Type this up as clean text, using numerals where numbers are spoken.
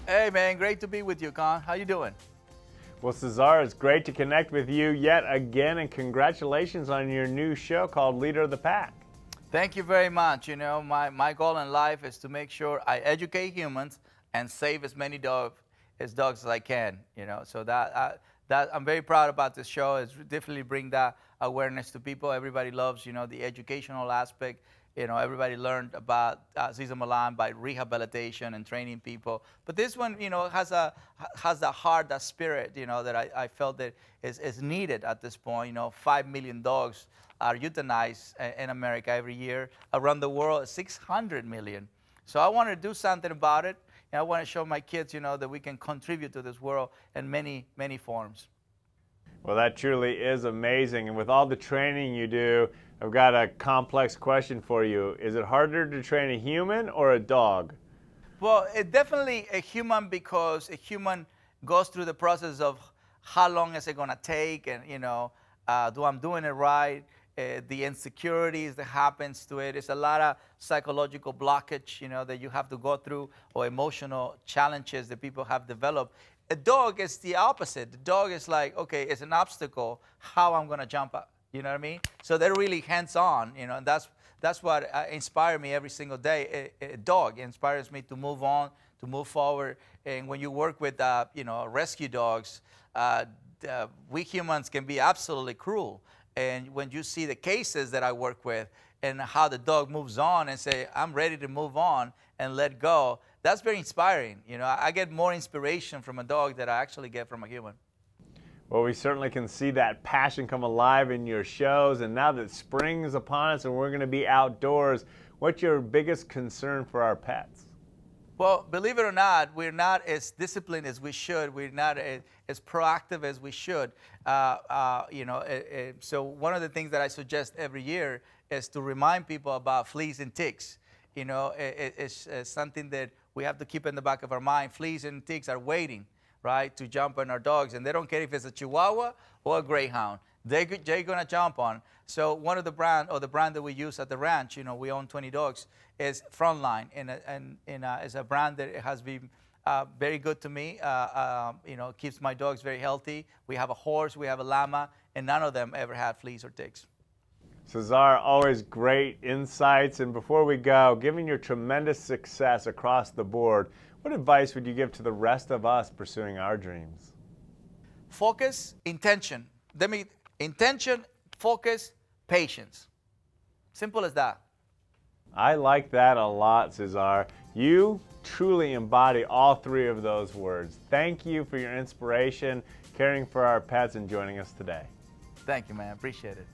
Hey man, great to be with you, Conn. How you doing? Well, Cesar, it's great to connect with you yet again, and congratulations on your new show called Leader of the Pack. Thank you very much. You know, my goal in life is to make sure I educate humans and save as many dogs as I can. You know, so that I'm very proud about this show. It's definitely bring that awareness to people. Everybody loves, you know, the educational aspect. You know, everybody learned about Cesar Millan by rehabilitation and training people. But this one, you know, has the heart, that spirit, you know, that I felt that is needed at this point. You know, 5 million dogs are euthanized in America every year. Around the world, 600 million. So I want to do something about it. And I want to show my kids, you know, that we can contribute to this world in many, many forms. Well, that truly is amazing. And with all the training you do, I've got a complex question for you. Is it harder to train a human or a dog? Well, it's definitely a human, because a human goes through the process of how long is it going to take, and, you know, do I'm doing it right? The insecurities that happens to it. It's a lot of psychological blockage, you know, that you have to go through, or emotional challenges that people have developed. A dog is the opposite. The dog is like, okay, it's an obstacle. How I'm going to jump up? You know what I mean? So they're really hands-on, you know, and that's what inspires me every single day. A dog inspires me to move on, to move forward. And when you work with, you know, rescue dogs, we humans can be absolutely cruel. And when you see the cases that I work with and how the dog moves on and say, I'm ready to move on and let go, that's very inspiring. You know, I get more inspiration from a dog than I actually get from a human. Well, we certainly can see that passion come alive in your shows. And now that spring is upon us and we're going to be outdoors, what's your biggest concern for our pets? Well, believe it or not, we're not as disciplined as we should. We're not as proactive as we should. You know, so one of the things that I suggest every year is to remind people about fleas and ticks. You know, it's something that we have to keep in the back of our mind. Fleas and ticks are waiting, right, to jump on our dogs, and they don't care if it's a Chihuahua or a Greyhound. They're going to jump on. So one of the brand that we use at the ranch, you know, we own 20 dogs, is Frontline, and it's a brand that has been very good to me. You know, keeps my dogs very healthy. We have a horse, we have a llama, and none of them ever had fleas or ticks. Cesar, always great insights. And before we go, given your tremendous success across the board, what advice would you give to the rest of us pursuing our dreams? Focus, intention. Intention, focus, patience. Simple as that. I like that a lot, Cesar. You truly embody all three of those words. Thank you for your inspiration, caring for our pets, and joining us today. Thank you, man. Appreciate it.